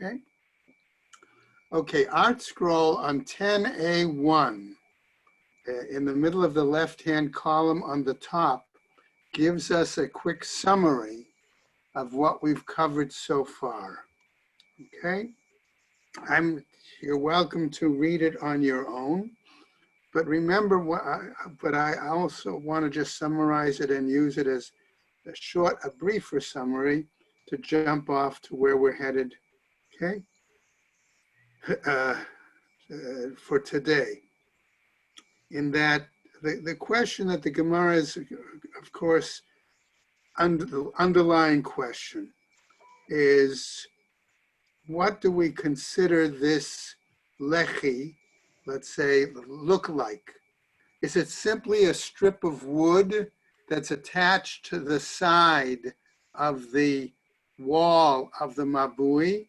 Okay. Okay, Art Scroll on 10A1, in the middle of the left-hand column on the top, gives us a quick summary of what we've covered so far. Okay, you're welcome to read it on your own, but remember but I also want to just summarize it and use it as a briefer summary to jump off to where we're headed. Okay. For today, in that the question that the Gemara is, of course, the underlying question is, what do we consider this lechi, let's say, look like? Is it simply a strip of wood that's attached to the side of the wall of the mabui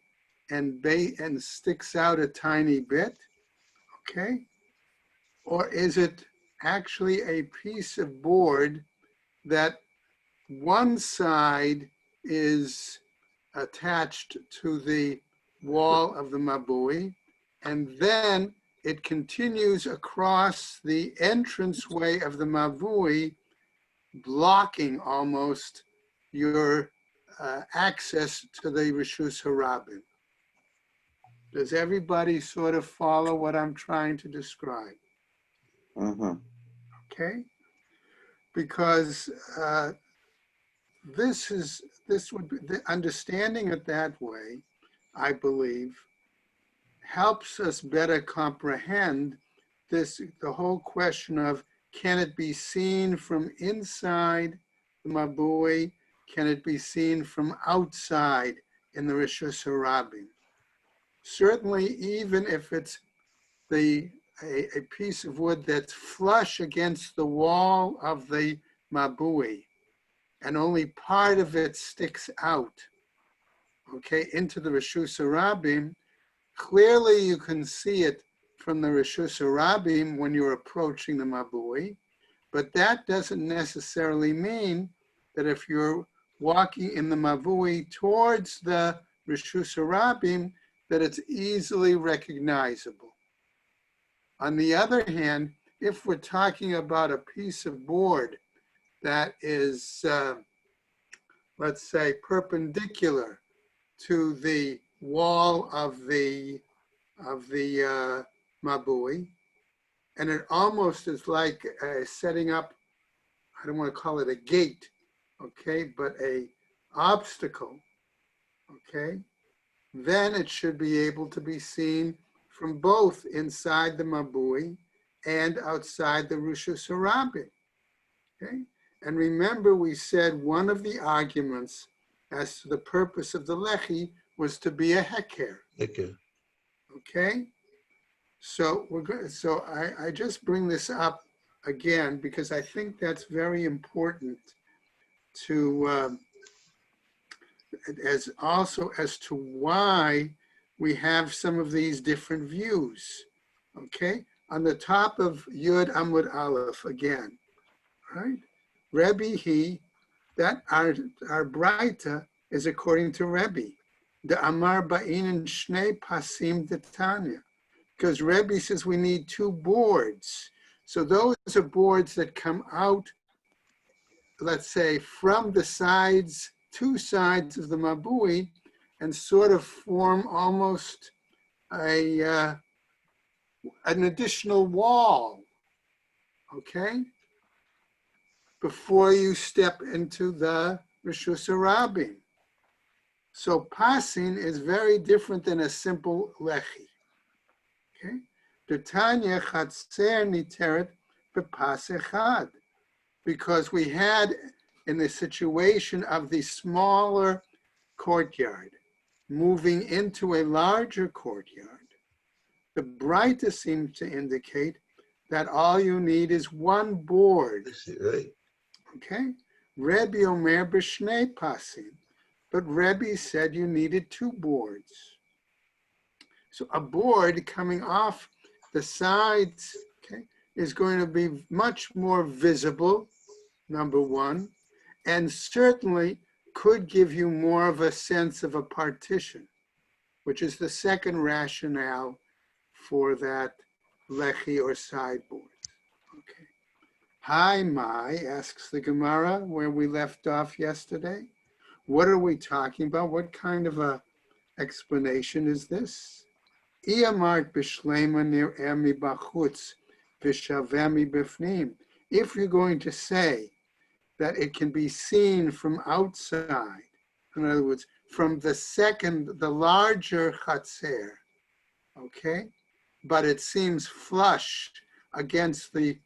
and sticks out a tiny bit? Okay. Or is it actually a piece of board that one side is attached to the wall of the mabui, and then it continues across the entranceway of the mabui, blocking almost your access to the Rishus Harabim? Does everybody sort of follow what I'm trying to describe? Mm-hmm. Okay, because this would be the understanding it that way, I believe, helps us better comprehend the whole question of, can it be seen from inside the mabui? Can it be seen from outside in the Rishus Harabim? Certainly, even if it's a piece of wood that's flush against the wall of the mabui, and only part of it sticks out, okay, into the Rishus Harabim, clearly you can see it from the Rishus Harabim when you're approaching the mabui, but that doesn't necessarily mean that if you're walking in the mabui towards the Rishus Harabim, that it's easily recognizable. On the other hand, if we're talking about a piece of board that is, let's say, perpendicular to the wall of the mabui, and it almost is like setting up, I don't want to call it a gate, okay, but a obstacle, okay, then it should be able to be seen from both inside the mabui and outside the Rishus Harabim. Okay? And remember, we said one of the arguments as to the purpose of the lechi was to be a heker. Okay? So I just bring this up again because I think that's very important to as to why we have some of these different views. Okay, on the top of Yud Amud Aleph again, right? Rebbe that our Braita is according to Rebbe. The Amar Ba'in Shnei Pasim Detanya. Because Rebbe says we need two boards. So those are boards that come out, let's say, from the sides, two sides of the mabui, and sort of form almost an additional wall, okay, before you step into the Rishus Harabim. So passing is very different than a simple lechi. Okay, D'Tanya Chatzer Niteret B'Pas Echad, because we had in the situation of the smaller courtyard moving into a larger courtyard, the Braita seems to indicate that all you need is one board. Right. Okay, Rebbe Omer B'Shnei Pasim, but Rebbe said you needed two boards. So a board coming off the sides, okay, is going to be much more visible, number one, and certainly could give you more of a sense of a partition. which is the second rationale for that lechi or sideboard. Okay. Hi, Mai, asks the Gemara where we left off yesterday. What are we talking about? What kind of a explanation is this? Iyamart b'shlema nir'emi b'chutz v'shavemi b'fnim. If you're going to say that it can be seen from outside, in other words, from the larger chatzer, okay, but it seems flush against the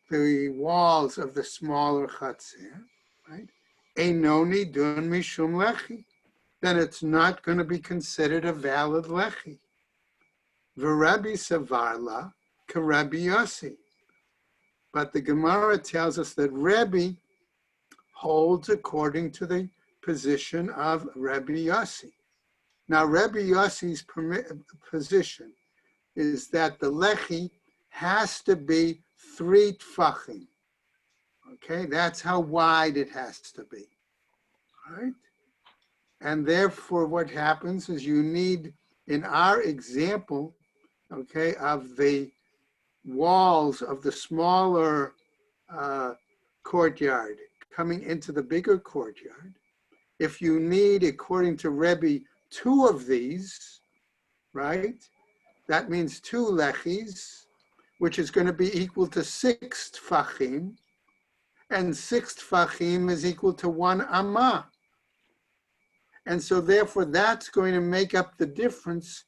walls of the smaller chatzer, right? Einoni dun mishum lechi. Then it's not going to be considered a valid lechi. V'Rabbi savarla k'Rabbi Yossi. But the Gemara tells us that Rebbe holds according to the position of Rabbi Yossi. Now, Rabbi Yossi's position is that the lechi has to be 3 tfachim. Okay, that's how wide it has to be. All right? And therefore, what happens is you need, in our example, okay, of the walls of the smaller courtyard coming into the bigger courtyard, if you need, according to Rebbe, 2 of these, right? That means 2 lechis, which is going to be equal to 6 tfachim, and 6 tfachim is equal to 1 amah. And so therefore that's going to make up the difference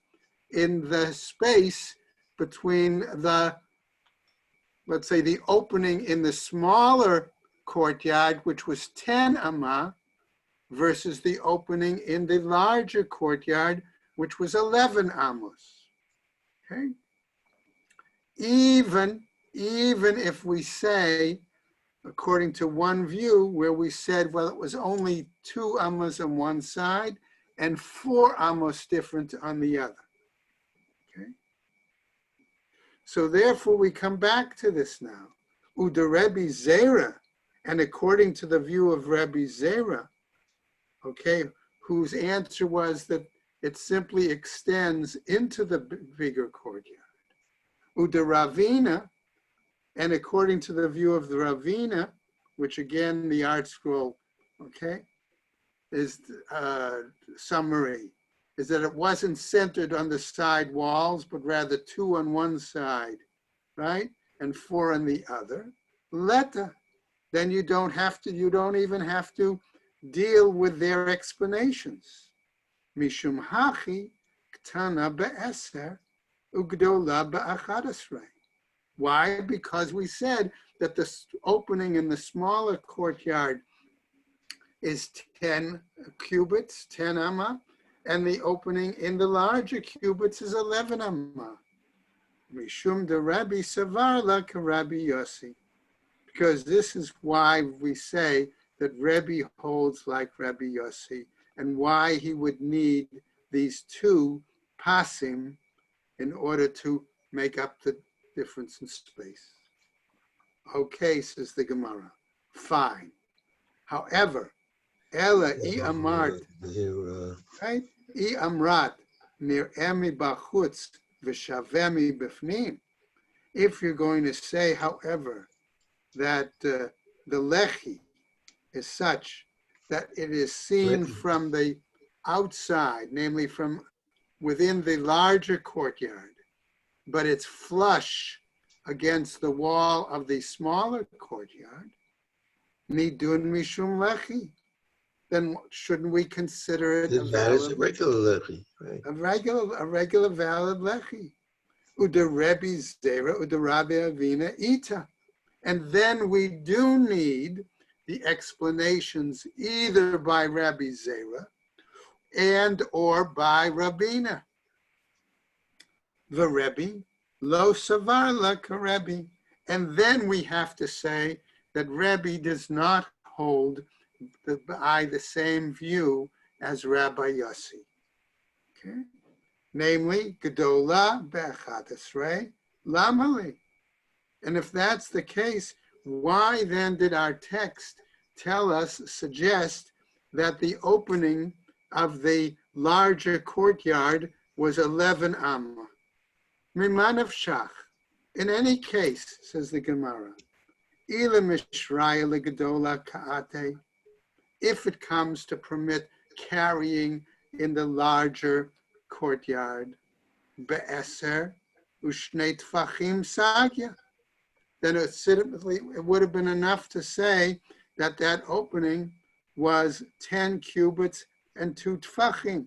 in the space between the, let's say, the opening in the smaller courtyard, which was 10 amah, versus the opening in the larger courtyard, which was 11 amos. Okay? Even if we say, according to one view, where we said, well, it was only 2 amos on one side and 4 amos different on the other. Okay? So therefore, we come back to this now. Uda Rebbe Zera, and according to the view of Rebbe Zera, okay, whose answer was that it simply extends into the bigger courtyard. Uda Ravina, and according to the view of the Ravina, which again, the art scroll, okay, is summary, is that it wasn't centered on the side walls, but rather 2 on one side, right? And 4 on the other. Leta, then you don't even have to deal with their explanations. Mishum hachi ktana be'eser ugdola be'achadasrei. Why? Because we said that the opening in the smaller courtyard is 10 cubits, 10 amma, and the opening in the larger cubits is 11 amma. Mishum de Rabbi Savarla ka Rabbi Yossi. Because this is why we say that Rebbe holds like Rabbi Yossi, and why he would need these 2 pasim in order to make up the difference in space. Okay, says the Gemara. Fine. However, Ela I amart, right? I amrat nir'emi bachutz v'shavemi b'fnim. If you're going to say, however, that the lechi is such that it is seen from the outside, namely from within the larger courtyard, but it's flush against the wall of the smaller courtyard, nidun mishum lechi, then shouldn't we consider it a regular lechi, right? A regular valid lechi? Uda Rebbe Zera, Uda Rabbi Avina Ita. And then we do need the explanations either by Rabbi Zera and or by Rabina. The Rebbe, lo savarla ka Rebbe. And then we have to say that Rebbe does not hold the same view as Rabbi Yossi. Okay? Namely, Gedola be'achadasrei lamali. And if that's the case, why then did our text suggest that the opening of the larger courtyard was 11 amma. Mimanav shach. In any case, says the Gemara, ila mishraya legadola kaate, if it comes to permit carrying in the larger courtyard, be'eser ushnei tfachim sagya, then it would have been enough to say that that opening was 10 cubits and 2 tfachim,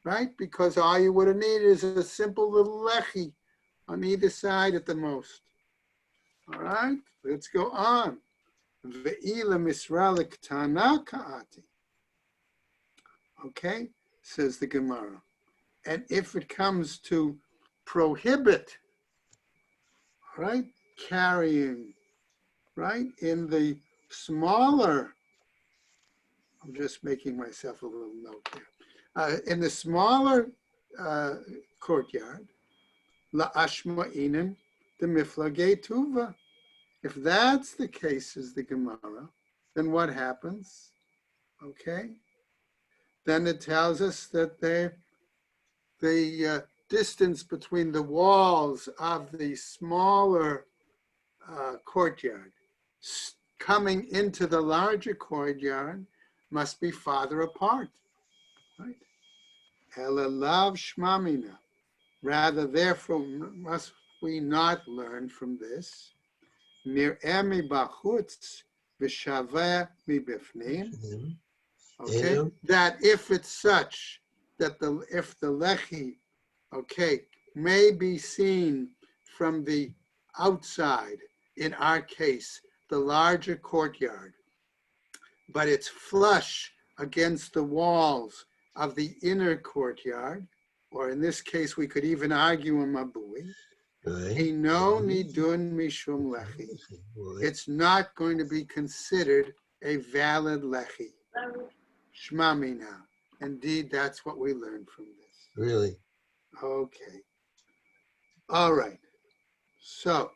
right? Because all you would have needed is a simple little lechi on either side at the most. All right, let's go on. Ve'ila misra l'ktana ka'ati. Okay, says the Gemara. And if it comes to prohibit, right, carrying, right, in the smaller, I'm just making myself a little note here. In the smaller courtyard, la'ashma'inen the miflagei tuva. If that's the case, says the Gemara, then what happens? Okay, then it tells us that the distance between the walls of the smaller courtyard coming into the larger courtyard must be farther apart, right? Elalav shmamina. Rather, therefore, must we not learn from this? Nir'eh mi bachutz v'shaveh mi bifnim. Okay, that if it's such that if the lechi, okay, may be seen from the outside, in our case, the larger courtyard, but it's flush against the walls of the inner courtyard, or in this case, we could even argue a mabui. Hino nidun mishum lechi. It's not going to be considered a valid lechi. Shmamina. Indeed, that's what we learned from this. Really? Okay. All right. So,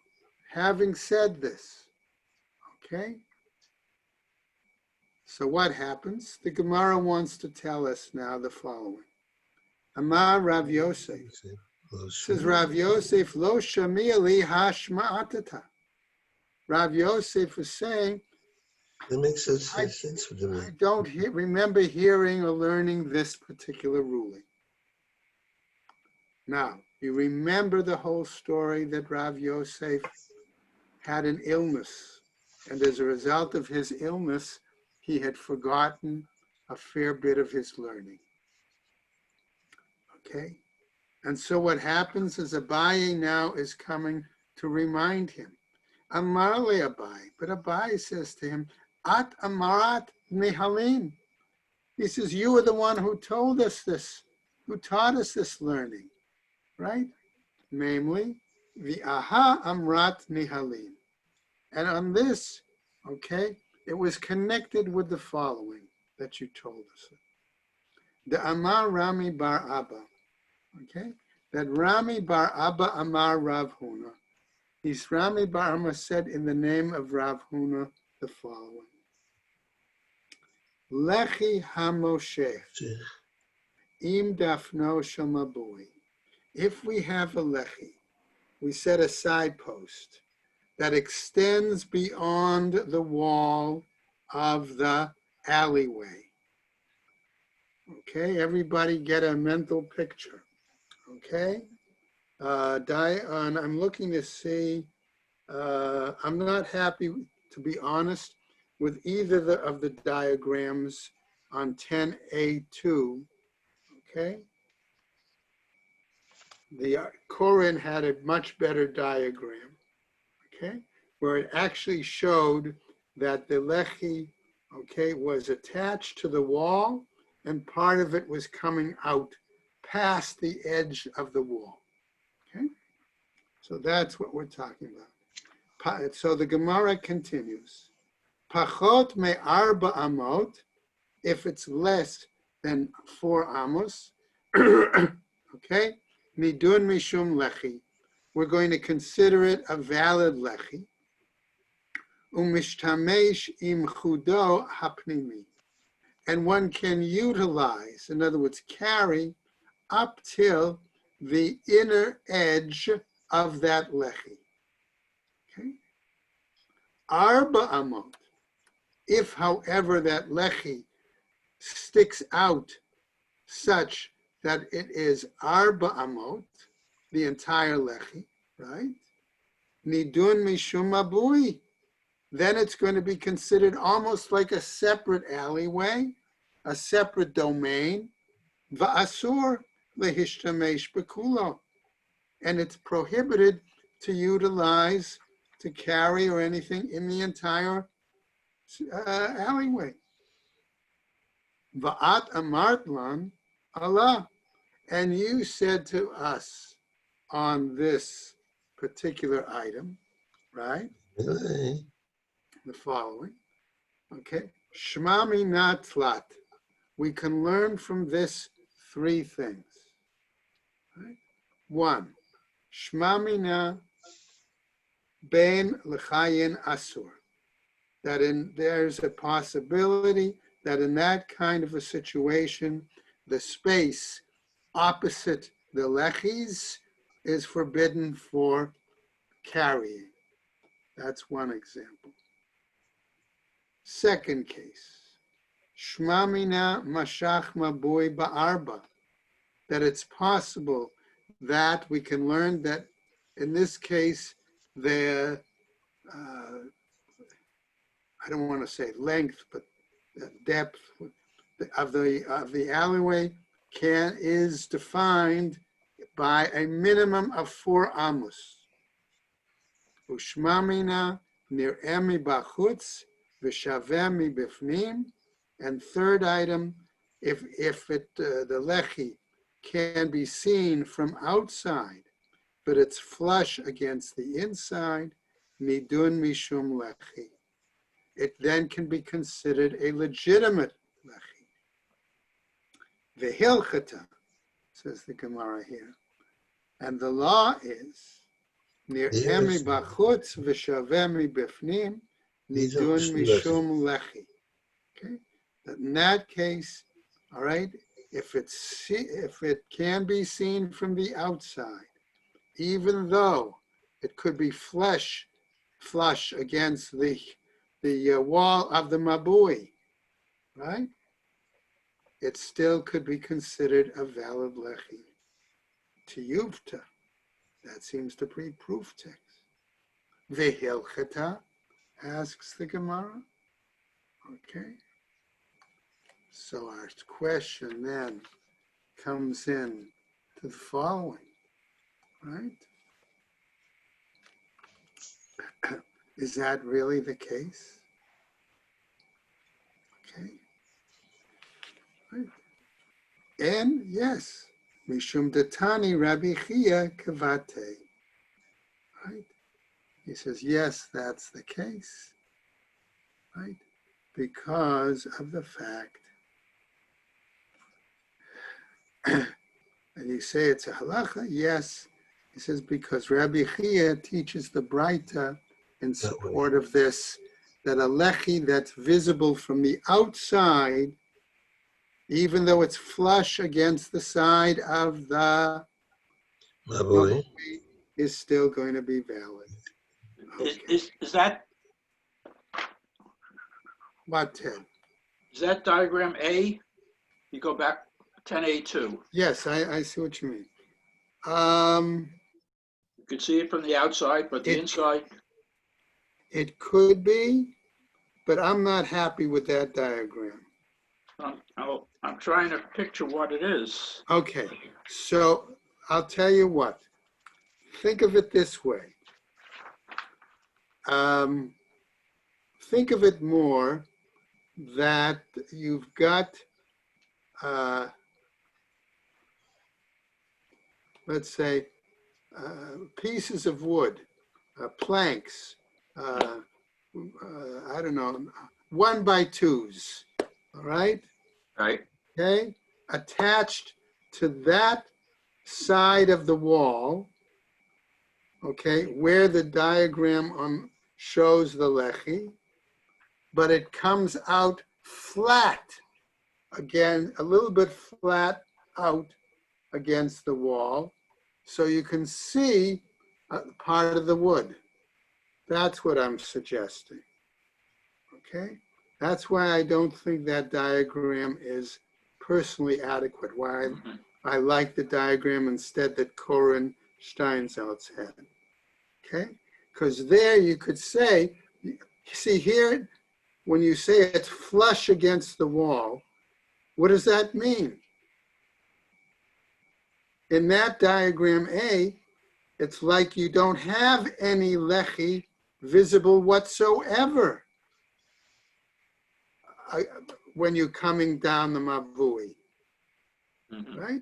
having said this, okay, so what happens? The Gemara wants to tell us now the following. Amar Rav Yosef. Says Rav Yosef, lo shami'ali hashma'atata. Rav Yosef is saying, that makes sense for me. I don't remember hearing or learning this particular ruling. Now, you remember the whole story that Rav Yosef had an illness, and as a result of his illness, he had forgotten a fair bit of his learning. Okay? And so what happens is Abaye now is coming to remind him. Amar le Abaye, but Abaye says to him, At amarat nihalim. He says, you are the one who told us this, who taught us this learning, right? Namely, the aha amrat nihalim. And on this, okay, it was connected with the following that you told us. The Amar Rami Bar Abba, okay, that Rami Bar Abba Amar Rav Huna. He's Rami Bar Abba said in the name of Rav Huna the following. Lechi HaMoshe, Im Dafno Shomabui. If we have a lechi, we set a side post that extends beyond the wall of the alleyway. Okay, everybody get a mental picture. Okay, I'm looking to see, I'm not happy, to be honest, with either of the diagrams on 10A2, okay? The Koren had a much better diagram, okay? Where it actually showed that the lechi, okay, was attached to the wall and part of it was coming out past the edge of the wall, okay? So that's what we're talking about. So the Gemara continues. Pachot me arba amot, if it's less than 4 amos, okay? Midun mishum lechi, we're going to consider it a valid lechi. Umishtamesh im chudo hapnimi, and one can utilize, in other words, carry up till the inner edge of that lechi. Okay? Arba amot. If, however, that lechi sticks out such that it is arba amot, the entire lechi, right? Nidun mishum mabui. Then it's going to be considered almost like a separate alleyway, a separate domain. Va'asur lehishtamesh bekulo. And it's prohibited to utilize, to carry or anything in the entire alleyway. Va'at amartlan Allah. And you said to us on this particular item, right? Hey. The following, okay? Shmami natlat. We can learn from this three things. Right? One, Shmamina ben lechayin asur. That there's a possibility that in that kind of a situation, the space opposite the lechis is forbidden for carrying. That's one example. Second case, Shmamina mashach mabui ba'arba, that it's possible that we can learn that in this case, the, I don't want to say length, but the depth of the alleyway is defined by a minimum of 4 amos. Ushmamina nir'emi bachutz v'shaveh bifnim. And third item, if the lechi can be seen from outside, but it's flush against the inside, nidun mishum lechi. It then can be considered a legitimate lechi. V'hilchata, says the Gemara here, and the law is nir'emi bachutz v'shaveh bifnim nidun mishum lechi. Okay, that in that case, all right, if it can be seen from the outside, even though it could be flush against the wall of the mabui, right? It still could be considered a valid lechi. Tiyuvta, that seems to be proof text. Vehilchata, asks the Gemara. Okay. So our question then comes in to the following, right? Is that really the case? Okay. Right. And yes, Mishum Datani Rabbi Chia Kavate. Right? He says, yes, that's the case. Right? Because of the fact, and you say it's a halacha, yes. He says, because Rabbi Chia teaches the Braita in support of this, that a lechi that's visible from the outside, even though it's flush against the side of the mabui, is still going to be valid. Okay. Is that what, Ted? Is that diagram A? You go back 10A2. Yes, I see what you mean. You could see it from the outside, but the inside. It could be, but I'm not happy with that diagram. I'm trying to picture what it is. Okay, so I'll tell you what. Think of it this way. Think of it more that you've got, let's say, pieces of wood, planks, I don't know, 1x2s, all right? Right. Okay, attached to that side of the wall, okay, where the diagram shows the lechi, but it comes out flat again, a little bit flat out against the wall so you can see part of the wood. That's what I'm suggesting. Okay? That's why I don't think that diagram is personally adequate, why I like the diagram instead that Corin Steinsaltz had. Okay? Because there you could say, see here, when you say it's flush against the wall, what does that mean? In that diagram A, it's like you don't have any lechi visible whatsoever when you're coming down the mavui, right?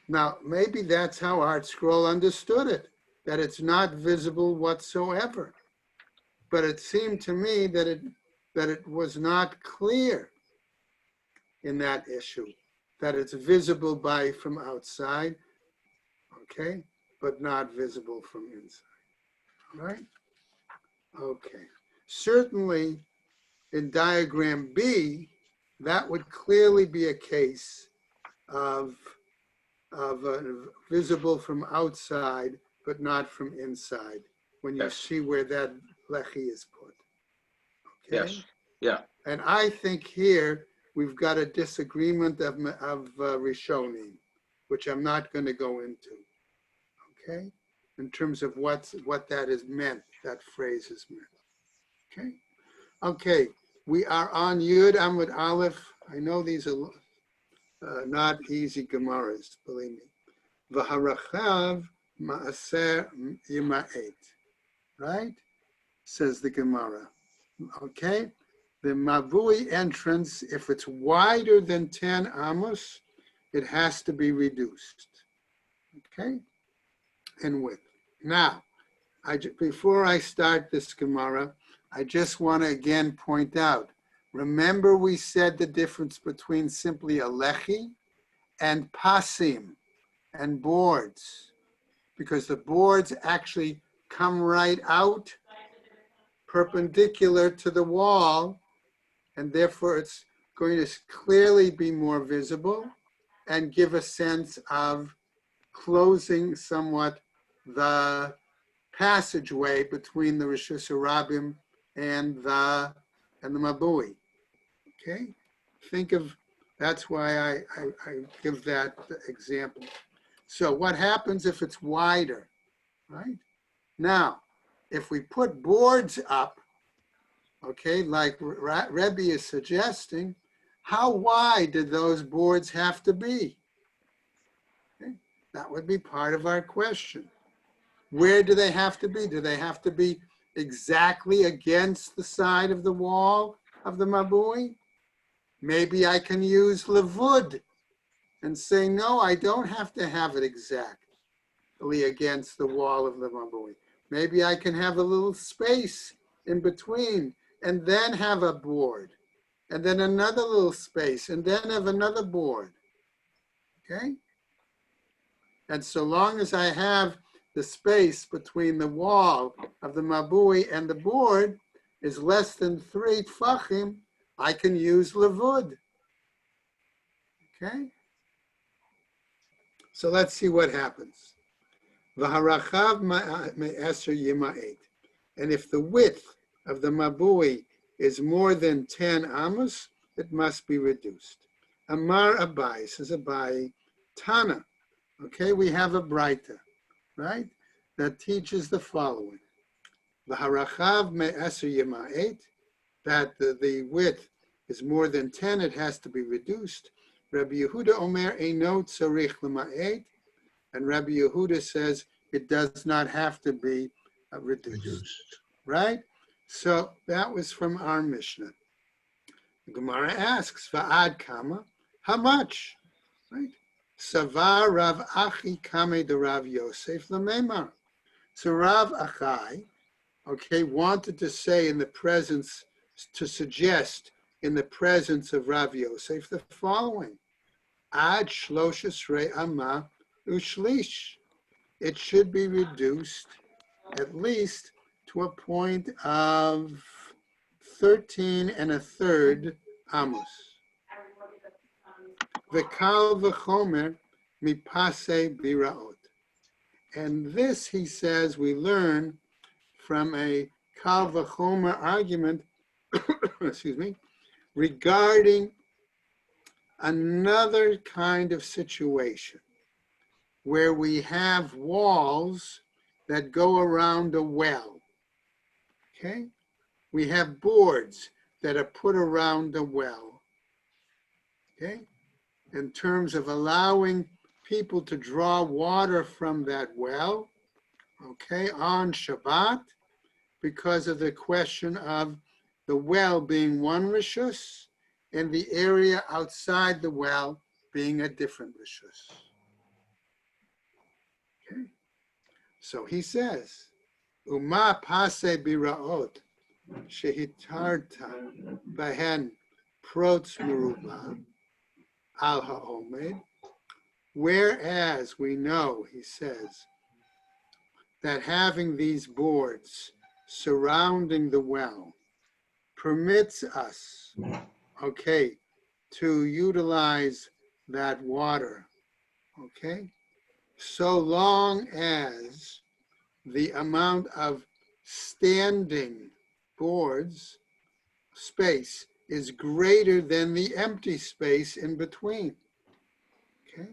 Now, maybe that's how Art Scroll understood it, that it's not visible whatsoever. But it seemed to me that it was not clear in that issue, that it's visible from outside, okay, but not visible from inside, right? Okay. Certainly in diagram B, that would clearly be a case of visible from outside, but not from inside, when you see where that lechi is put. Okay? Yes. Yeah. And I think here we've got a disagreement of Rishonim, which I'm not going to go into. Okay? In terms of what that is meant, that phrase is meant. Okay? Okay, we are on Yud Amud Aleph. I know these are not easy Gemaras, believe me. V'harachav ma'aser yima'et. Right? Says the Gemara. Okay? The Mavui entrance, if it's wider than 10 amos, it has to be reduced. Okay? In width. Now, before I start this Gemara, I just want to again point out, remember we said the difference between simply a lechi and pasim and boards, because the boards actually come right out perpendicular to the wall, and therefore it's going to clearly be more visible and give a sense of closing somewhat the passageway between the Rishus Harabim and the Mabui. Okay? Think of, that's why I give that example. So what happens if it's wider, right? Now, if we put boards up, okay, like Rebbe is suggesting, how wide do those boards have to be? Okay? That would be part of our question. Where do they have to be? Do they have to be exactly against the side of the wall of the Mabui? Maybe I can use Levud and say, no, I don't have to have it exactly against the wall of the Mabui. Maybe I can have a little space in between and then have a board, and then another little space, and then have another board, okay? And so long as I have the space between the wall of the Mabui and the board is less than 3 tfachim, I can use Levud, okay? So let's see what happens. V'harachav me'eser yima'et. And if the width of the Mabui is more than 10 amos, it must be reduced. Amar Abai, says Abai, Tana. Okay, we have a Braita, right? That teaches the following. V'harachav me'eser yima'et, that the width is more than 10, it has to be reduced. Rabbi Yehuda Omer eino tzarich l'ma'et, and Rabbi Yehuda says it does not have to be reduced. Right? So that was from our Mishnah. The Gemara asks, Va'ad kama, how much? Right? Savar Rav Achi kame de Rav Yosef lamemar. So Rav Achai, okay, wanted to say in the presence, to suggest in the presence of Rav Yosef the following. Ad shloshes re'ama ushlish. It should be reduced at least to a point of 13 1/3 amos. V'kal v'chomer mipase biraot. And this, he says, we learn from a kal v'chomer argument, excuse me, regarding another kind of situation where we have walls that go around a well, okay? We have boards that are put around a well, okay? In terms of allowing people to draw water from that well, okay, on Shabbat, because of the question of the well being one rishus and the area outside the well being a different rishus. Okay, so he says, Uma pase biraot shehitarta bahen protz meruba al ha'omed. Whereas we know, he says, that having these boards surrounding the well permits us, okay, to utilize that water, okay, so long as the amount of standing boards space is greater than the empty space in between, okay?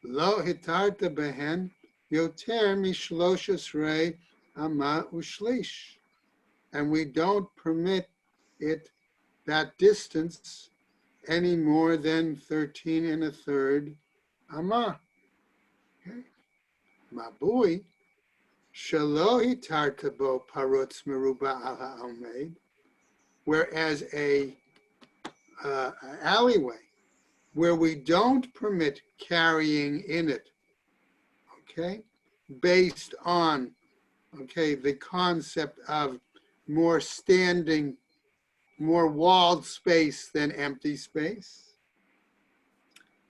Lo hitarta behen yoter mishlosh esrei ama ushlish. And we don't permit it that distance any more than 13 1/3 amma. Okay. Mabui shelo hitarta bo parutz meruba al ha'omed. Whereas a alleyway where we don't permit carrying in it, okay, based on, okay, the concept of more standing, more walled space than empty space.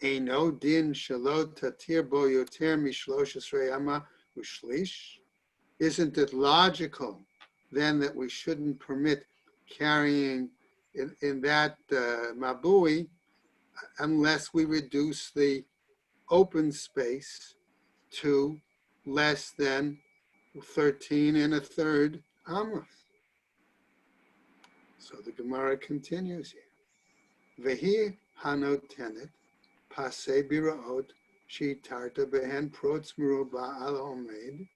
Eino din shelo tatir bo yoter mishlosh esrei ama ushlish. Isn't it logical then that we shouldn't permit carrying in that mabui unless we reduce the open space to less than 13 1/3 amos? So the Gemara continues here. Vehi hanotenet pase biraot shitarta behen protz meruba al omed.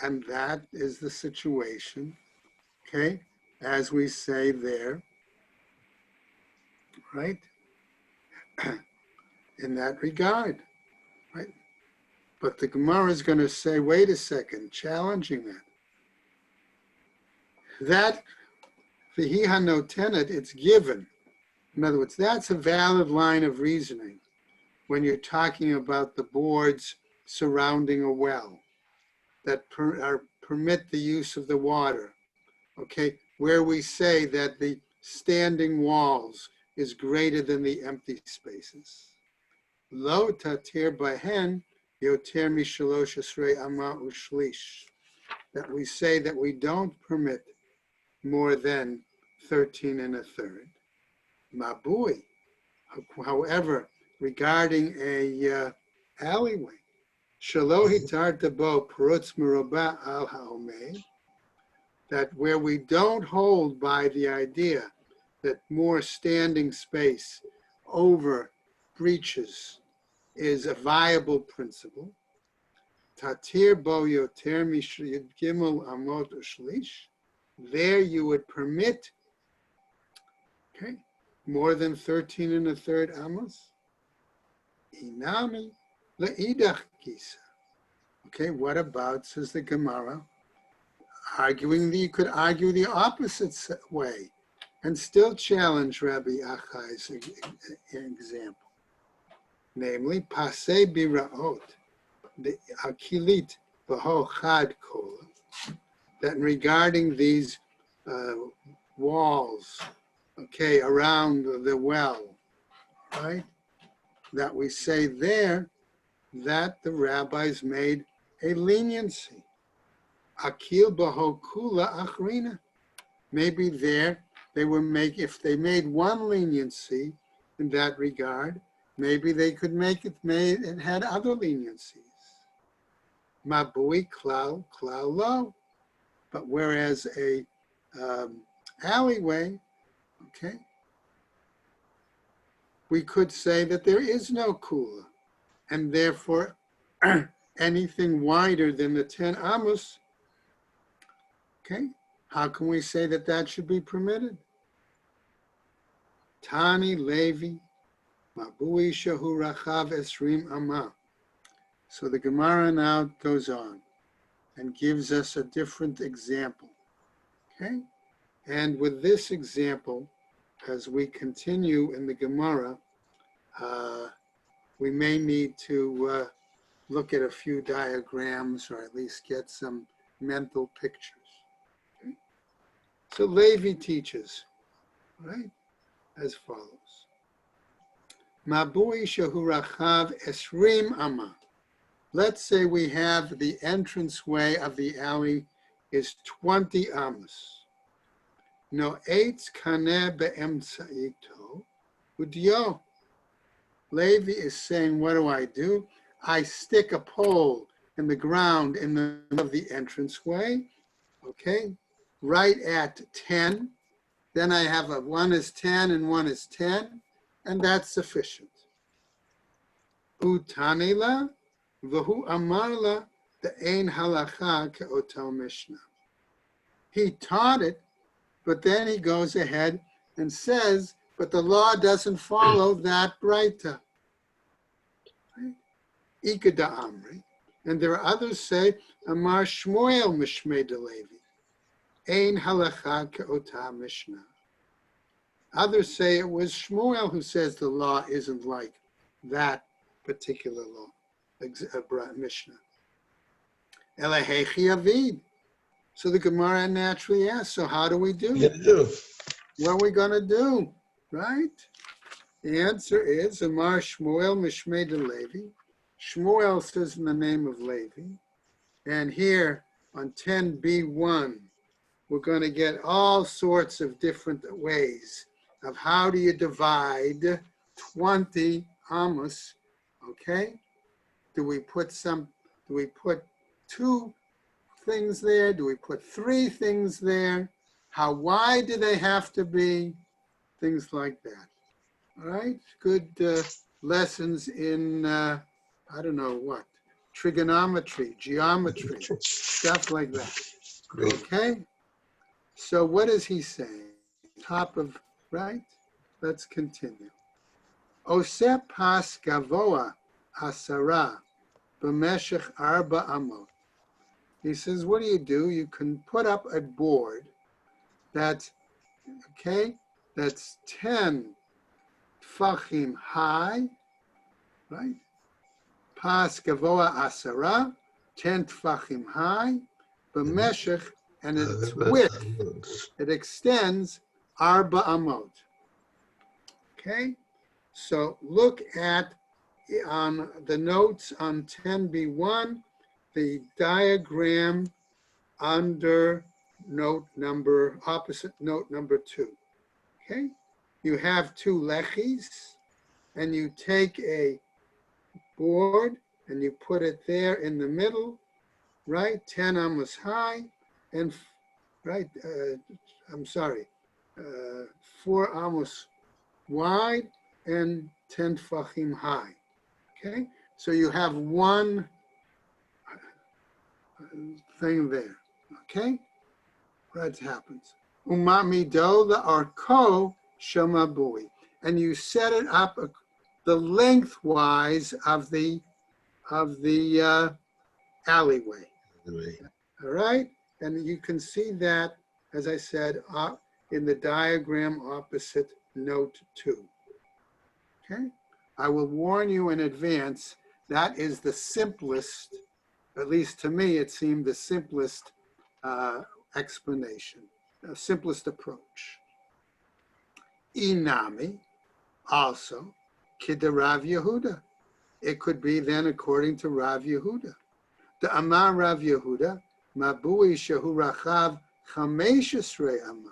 And that is the situation, okay, as we say there, right? In that regard, right? But the Gemara is going to say, wait a second, challenging that. That Vehi hanotenet, it's given. In other words, that's a valid line of reasoning when you're talking about the boards surrounding a well that permit the use of the water, okay, where we say that the standing walls is greater than the empty spaces. Lo tatir bahen yoter mishalosh esrei ama ushlish. That we say that we don't permit more than 13 1/3. Mabui, however, regarding a alleyway, shelo hitarta bo parutz meruba al ha'omed, that where we don't hold by the idea that more standing space over breaches is a viable principle, tatir bo yoter gimel amot ushlish, there you would permit, okay, more than 13 1/3 amos. Inami le'idach gisa. Okay, what about, says the Gemara, arguing that you could argue the opposite way and still challenge Rabbi Achai's example. Namely, pase biraot, the akilit b'ho chad kola, that regarding these walls, okay, around the well, right, that we say there that the rabbis made a leniency. Akil b'ho kula achrina. Maybe there if they made one leniency in that regard, maybe they could make it had other leniencies. Mabui klal lo. But whereas a alleyway, okay, we could say that there is no kula, and therefore anything wider than the 10 amos, okay, how can we say that that should be permitted? Tani Levi, Mabui Shahu Rachav Esrim Amma. So the Gemara now goes on and gives us a different example, okay? And with this example, as we continue in the Gemara, we may need to look at a few diagrams or at least get some mental pictures. Okay? So Levi teaches, right, as follows. Mabui Shahu Rachav Esrim Amma. Let's say we have the entranceway of the alley is 20 amos. No eitz kaneh be'emtzaito udio. Levi is saying, what do? I stick a pole in the ground in the middle of the entranceway, okay, right at 10. Then I have one is 10 and one is 10, and that's sufficient. Utanila v'hu amarla de'ein halacha ke'oto mishnah. He taught it, but then he goes ahead and says, but the law doesn't follow that braita. Ikeda Amri. And there are others say, Amar Shmuel Mishmei de Levi. Ein halacha ke'ota mishnah. Others say it was Shmuel who says the law isn't like that particular law, mishnah. Elahechi avid. So the Gemara naturally asks, so how do we do? What are we going to do, right? The answer is, Amar Shmuel Mishmei de Levi. Shmuel says in the name of Levi. And here on 10b1, we're going to get all sorts of different ways of how do you divide 20 amos, okay? Do we put two things there? Do we put three things there? How wide do they have to be? Things like that. All right, good lessons in, I don't know what, trigonometry, geometry, stuff like that. Great. Okay, so what is he saying? Top of, right? Let's continue. Oseh pas gavoa asara b'meshech arba amot. He says, what do? You can put up a board that's, okay, that's 10 tfachim high, right? Pas gavoa asara, 10 tfachim high, b'meshech, and its width, it extends arba amot. Okay, so look at on the notes on 10b1, the diagram under opposite note number 2. Okay, you have two lechis, and you take a board and you put it there in the middle, right? 10 amos high, and right, 4 amos wide and 10 tfachim high. Okay, so you have one thing there. Okay, that happens. Umami do the arko shamabui, and you set it up the lengthwise of the alleyway. All right, and you can see that, as I said, in the diagram opposite note 2. Okay, I will warn you in advance, that is the simplest, at least to me, it seemed the simplest explanation, the simplest approach. Inami, also, Kida Rav Yehuda. It could be then according to Rav Yehuda. The Amar Rav Yehuda, Mabui Shehu Rachav Chamesh Esrei Amah.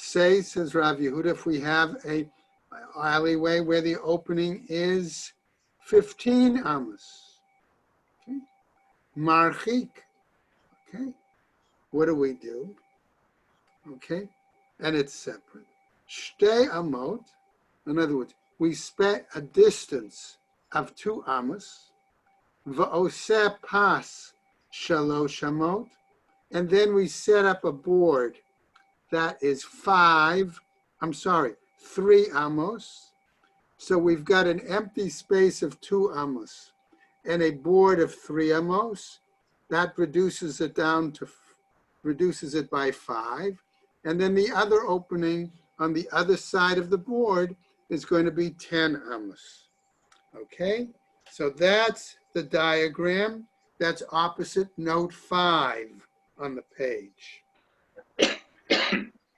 Say, says Rav Yehuda, if we have a alleyway where the opening is 15 amos. Okay. Marchik. Okay. What do? Okay. And it's separate. Shtei amot. In other words, we spent a distance of 2 amos. Va'oseh pas shalosh amot. And then we set up a board that is 3 amos. So we've got an empty space of 2 amos and a board of 3 amos. That reduces it by 5. And then the other opening on the other side of the board is going to be 10 amos. Okay, so that's the diagram. That's opposite note 5 on the page.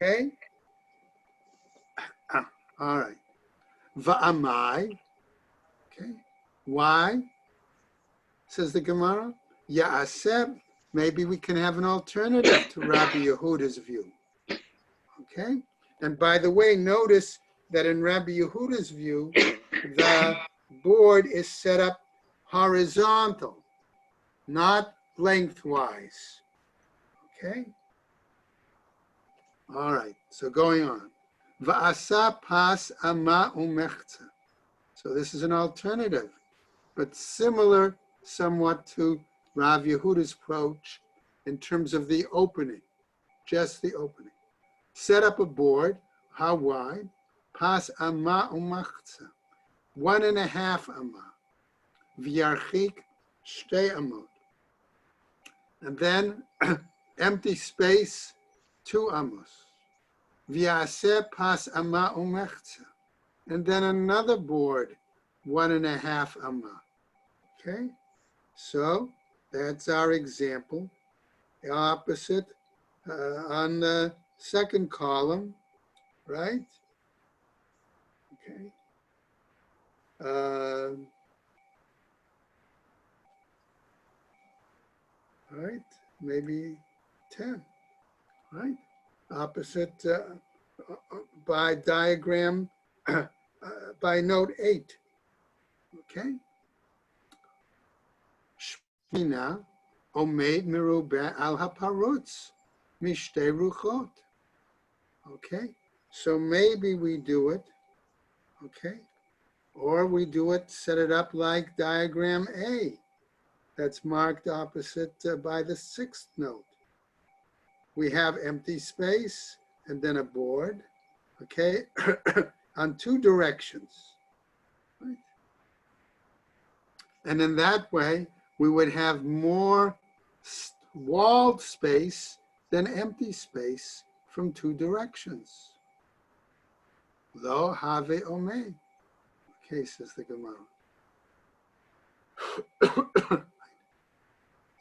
Okay? All right. Va'amai. Okay. Why? Says the Gemara. Ya'aseh. Maybe we can have an alternative to Rabbi Yehuda's view. Okay? And by the way, notice that in Rabbi Yehuda's view, the board is set up horizontal, not lengthwise. Okay? All right, so going on. Va'asa pas ama umechza. So this is an alternative, but similar somewhat to Rav Yehuda's approach in terms of the opening, just the opening. Set up a board, how wide? Pas ama umechza, 1.5 ama. V'yarchik shtei amot. And then empty space, 2 amos. V'yaseh pas ama umechza. And then another board, 1.5 amma. Okay, so that's our example. The opposite on the second column, right? Okay. Right, maybe 10, right? Opposite by diagram, by note 8, okay? Shmina omed merubeh al haparutz mishtei ruchot. Okay, so maybe we do it, okay? Or we do it, set it up like diagram A. That's marked opposite by the 6th note. We have empty space and then a board, okay, on 2 directions. Right? And in that way, we would have more walled space than empty space from 2 directions. Lo have omed. Okay, says the Gemara. So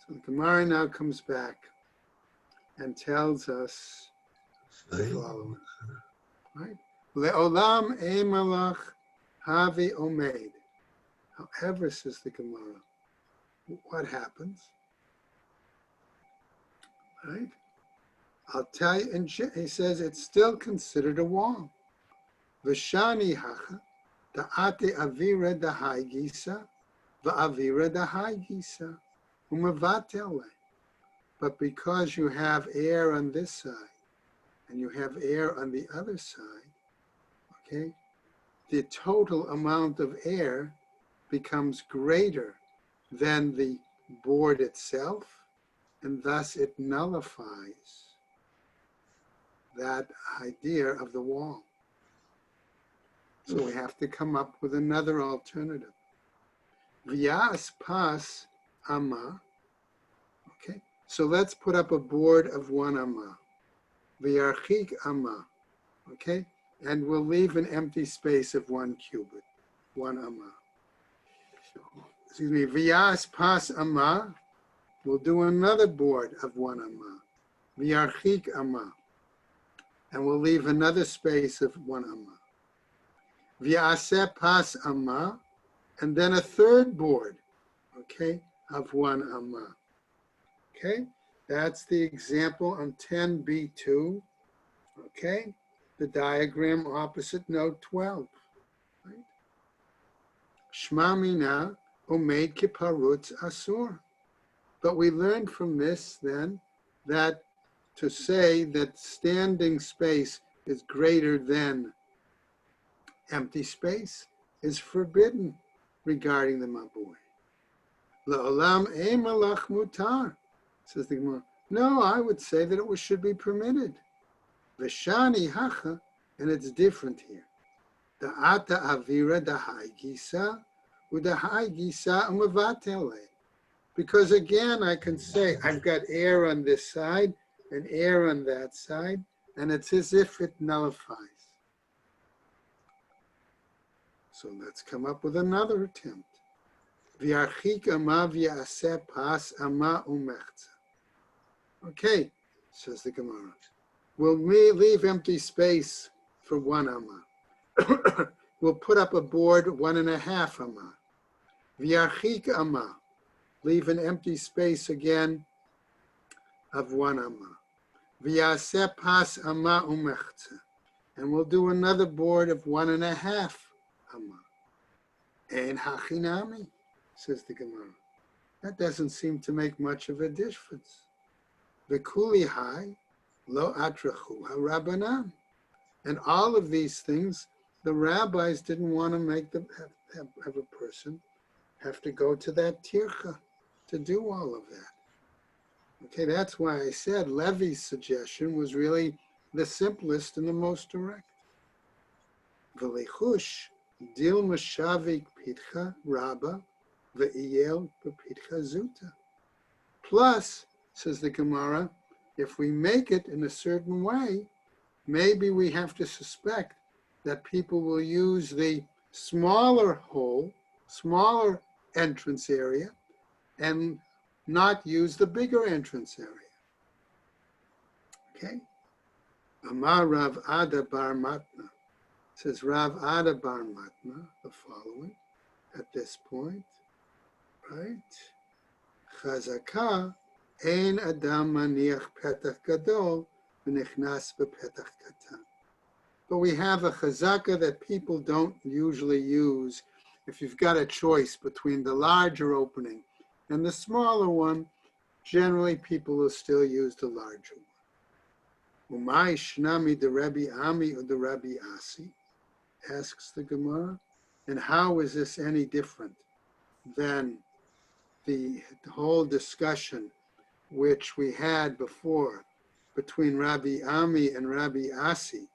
the Gemara now comes back and tells us the following. Right? Le'olam emalach have omed. However, says the Gemara, what happens? Right? I'll tell you, and he says it's still considered a wall. V'shani hacha da'ate avira dahai gisa va'avira dahai gisa umavatele. But because you have air on this side and you have air on the other side, okay, the total amount of air becomes greater than the board itself, and thus it nullifies that idea of the wall. So we have to come up with another alternative. V'yas pas ama. Okay, so let's put up a board of 1 amma. V'yarchik amma. Okay, and we'll leave an empty space of 1 cubit, 1 amma. Excuse me, v'yas pas amma. We'll do another board of 1 amma. V'yarchik amma. And we'll leave another space of 1 amma. V'yaseh pas amma, and then a 3rd board, okay, of 1 amma. Okay, that's the example on 10b2. Okay, the diagram opposite note 12. Right? Shma mina omed kiparutz asur. But we learned from this then that to say that standing space is greater than empty space is forbidden regarding the mabui. La'olam ein malach mutar, says the Gemara. No, I would say that it should be permitted. V'shani hacha, and it's different here. Da'ata avira da'hai gisa, u'da'hai gisa u'mavatele. Because again, I can say I've got air on this side and air on that side, and it's as if it nullifies. So let's come up with another attempt. V'yarchik ama v'yaseh pas ama umechza. Okay, says the Gemara. We'll leave empty space for 1 amma. We'll put up a board 1.5 amma. V'yarchik amma. Leave an empty space again of 1 amma. V'yaseh pas amma umechza. And we'll do another board of 1.5 amma. Ein hachinami, says the Gemara. That doesn't seem to make much of a difference. V'kuli hai lo atrachu harabanan. And all of these things, the rabbis didn't want to make them have a person have to go to that tircha to do all of that. Okay, that's why I said Levi's suggestion was really the simplest and the most direct. V'lechush dil mashavik pitcha rabba ve'iyel b'pitcha zuta. Plus, says the Gemara, if we make it in a certain way, maybe we have to suspect that people will use the smaller hole, smaller entrance area, and not use the bigger entrance area. Okay? Amar Rav Ada bar Matna. Says Rav Ada bar Matna, the following, at this point, right? Chazaka ein adam maniach petach gadol v'nichnas b'petach katan. But we have a chazaka that people don't usually use. If you've got a choice between the larger opening and the smaller one, generally people will still use the larger one. Umay shnami de Rabbi Ami or the Rabbi Asi, asks the Gemara. And how is this any different than the whole discussion which we had before between Rabbi Ami and Rabbi Asi,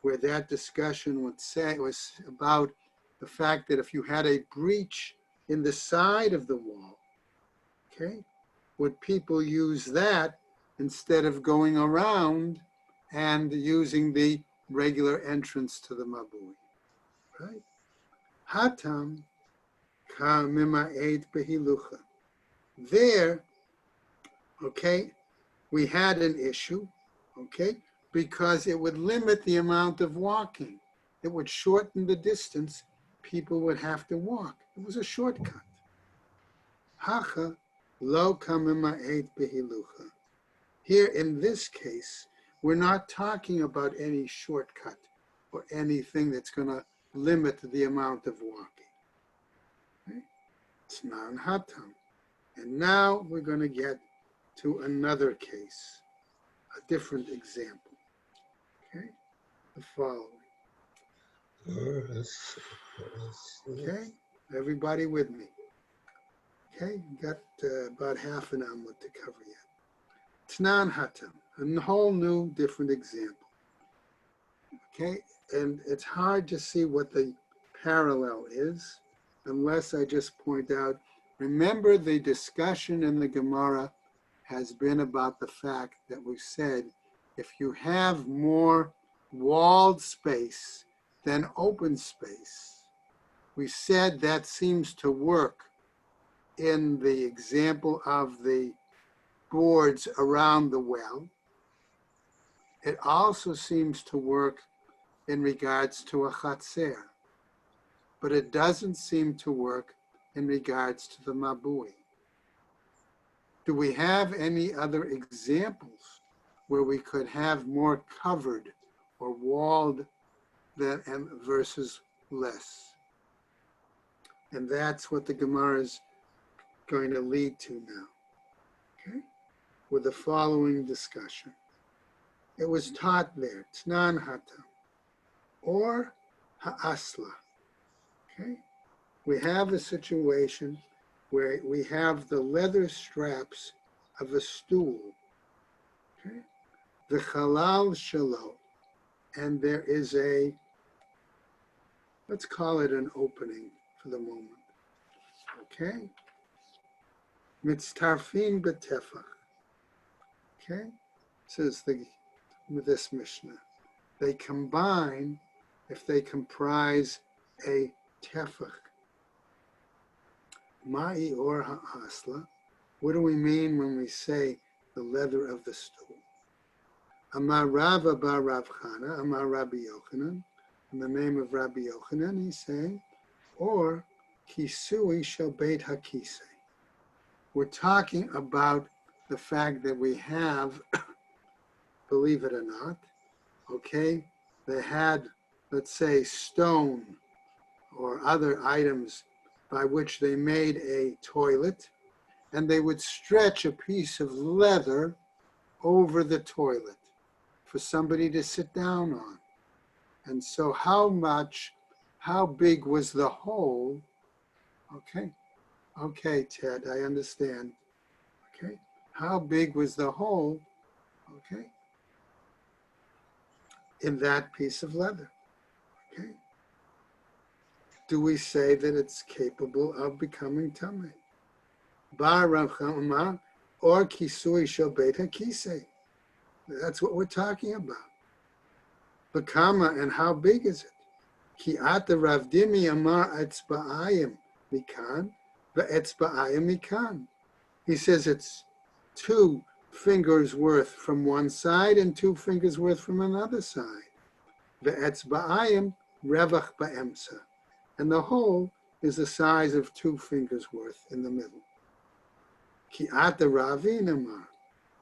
where that discussion was about the fact that if you had a breach in the side of the wall, okay, would people use that instead of going around and using the regular entrance to the mabui, right? Hatam ka mima'ed behilucha. There, okay, we had an issue, okay, because it would limit the amount of walking. It would shorten the distance people would have to walk. It was a shortcut. Hacha lo kamima'ed behilucha. Here in this case, we're not talking about any shortcut or anything that's going to limit the amount of walking. Okay? It's non hatam. And now we're going to get to another case, a different example. Okay? The following. Okay? Everybody with me? Okay? Got about half an hour to cover yet. Tnan hatam, a whole new different example. Okay? And it's hard to see what the parallel is unless I just point out, remember the discussion in the Gemara has been about the fact that we said if you have more walled space than open space, we said that seems to work in the example of the boards around the well. It also seems to work in regards to a chatzer, but it doesn't seem to work in regards to the mabui. Do we have any other examples where we could have more covered or walled than versus less. And that's what the Gemara is going to lead to now, okay, with the following discussion. It was taught there, Tnan Hata, or Ha'asla, okay? We have a situation where we have the leather straps of a stool, okay? The Chalal Shalo, and there is a, let's call it an opening for the moment, okay? Mitztarfin betefach, okay? Says this Mishnah. They combine if they comprise a tefach. Ma'i or ha'asla. What do we mean when we say the leather of the stool? Amar Rava bar Rav Chana, Amar Rabbi Yochanan. In the name of Rabbi Yochanan, he's saying, or kisui shel beit hakisei. We're talking about the fact that we have, believe it or not, okay, they had, let's say, stone or other items by which they made a toilet, and they would stretch a piece of leather over the toilet for somebody to sit down on. And so how big was the hole? Okay, Ted, I understand. Okay, how big was the hole? Okay, in that piece of leather. Okay, do we say that it's capable of becoming tamei? Bar Rav Chama or kisui shel beit hakisei. That's what we're talking about. Bakama, and how big is it? Ki ata Rav Dimi amar etzba'ayim mikan ve'etzba'ayim mikan. He says it's 2 fingers worth from one side and 2 fingers worth from another side. Ve'etzba'ayim revach ba'emsa. And the whole is the size of 2 fingers worth in the middle. Ki ata Ravin amar.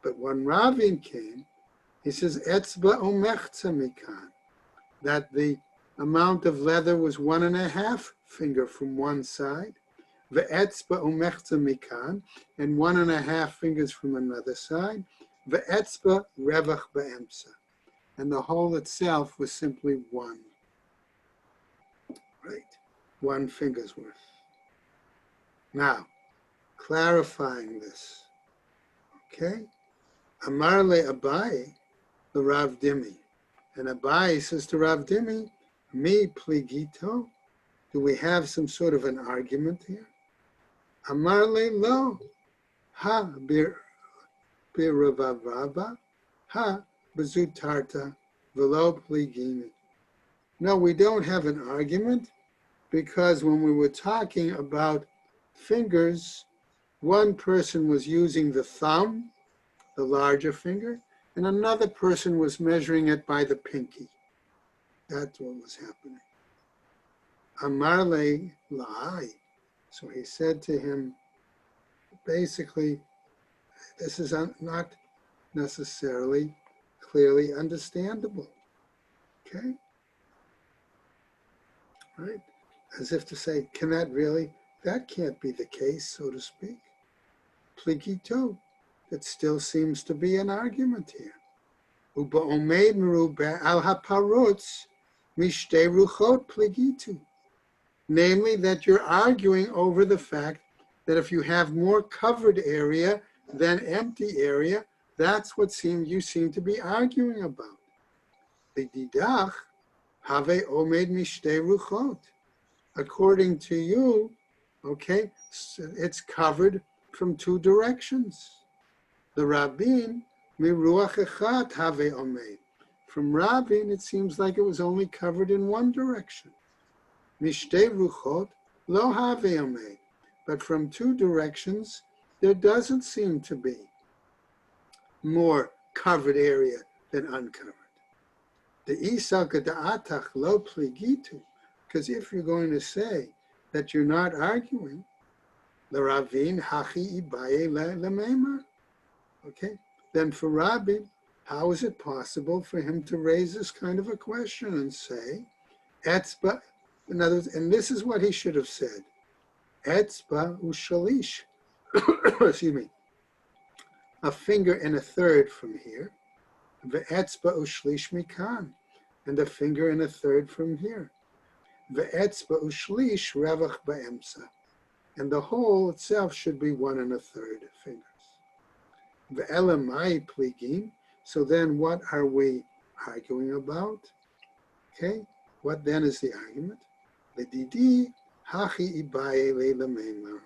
But when Ravin came, he says, etzba umechza mikan, that the amount of leather was 1.5 finger from one side, ve'etzba umechza mikan, and 1.5 fingers from another side, ve'etzba revach ba'emsa, and the whole itself was simply 1, right? 1 finger's worth. Now, clarifying this, okay? Amar le Abai, the Rav Dimi. And Abai says to Rav Dimi, mi pligito? Do we have some sort of an argument here? Amar le lo, ha bir ravava, ha bezutarta, velo pligini. No, we don't have an argument, because when we were talking about fingers, one person was using the thumb, the larger finger, and another person was measuring it by the pinky. That's what was happening. Amar le la'ai. So he said to him, basically, this is not necessarily clearly understandable. Okay? Right? As if to say, can that really? That can't be the case, so to speak. Pligito. It still seems to be an argument here. Uba omeid merubah al haparutz mishtei ruchot pligitu. Namely, that you're arguing over the fact that if you have more covered area than empty area, that's what you seem to be arguing about. The didach have omeid mishtei ruchot. According to you, okay, it's covered from 2 directions. The Rabbin, miruach echad have omeid. From Rabbin, it seems like it was only covered in 1 direction. Mishtei ruchot lo have omeid. But from 2 directions, there doesn't seem to be more covered area than uncovered. The isaka da'atach lo pligitu. Because if you're going to say that you're not arguing, the Ravin hachi ibaye lememar. Okay, then for Rabbin, how is it possible for him to raise this kind of a question and say, etzba, in other words, and this is what he should have said, etzba ushalish, excuse me, a finger and a third from here, ve'etzba ushlish mikan, and a finger and a third from here, ve'etzba ushlish revach ba'emsa, and the whole itself should be 1 1/3 fingers. Ve'elamai pligin, so then what are we arguing about? Okay, what then is the argument? Ledidi hachi ibaye le'lamemar.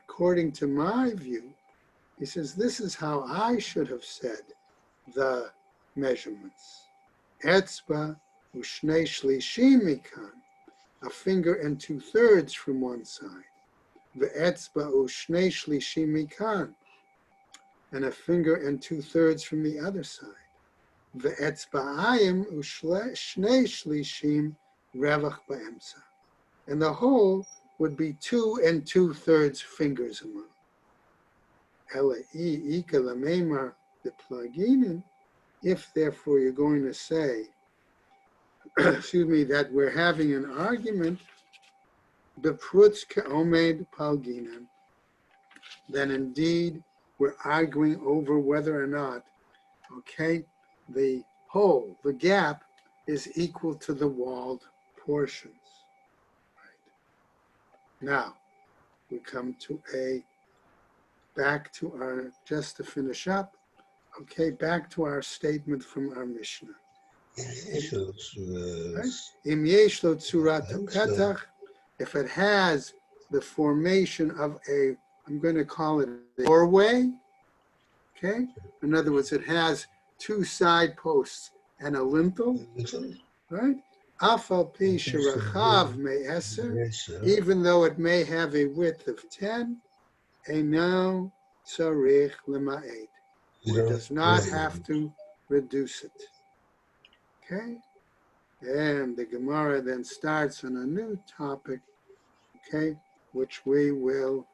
According to my view, he says, this is how I should have said the measurements. Etzba u'shnei shlishim mikan, a finger and 2/3 from one side. Ve'etzba u'shnei shlishim mikan, and a finger and 2/3 from the other side. Ve'etzba'ayim u'shnei shlishim revach ba'emsa, and the whole would be 2 2/3 fingers among. If therefore you're going to say, excuse me, that we're having an argument, then indeed we're arguing over whether or not, okay, the hole, the gap, is equal to the walled portions. Right. Now, we come to back to our, just to finish up, okay, back to our statement from our Mishnah. Im yesh lo tzurat petach, if it has the formation of a, I'm going to call it a doorway, okay? In other words, it has 2 side posts and a lintel, right? Afal pi sherachav me'eser, even though it may have a width of 10, eino tzarich lema'ed. It does not have to reduce it. Okay? And the Gemara then starts on a new topic, okay, which we will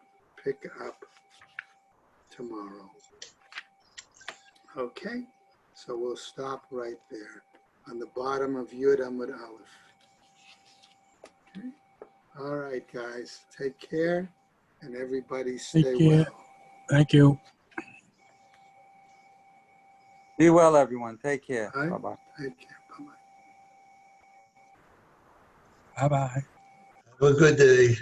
pick up tomorrow. Okay? So we'll stop right there on the bottom of Yud Amud Aleph. Okay? All right, guys. Take care, and everybody stay well. Thank you. Be well, everyone. Take care. All right. Bye-bye. Take care. Bye-bye. Bye-bye. Have a good day.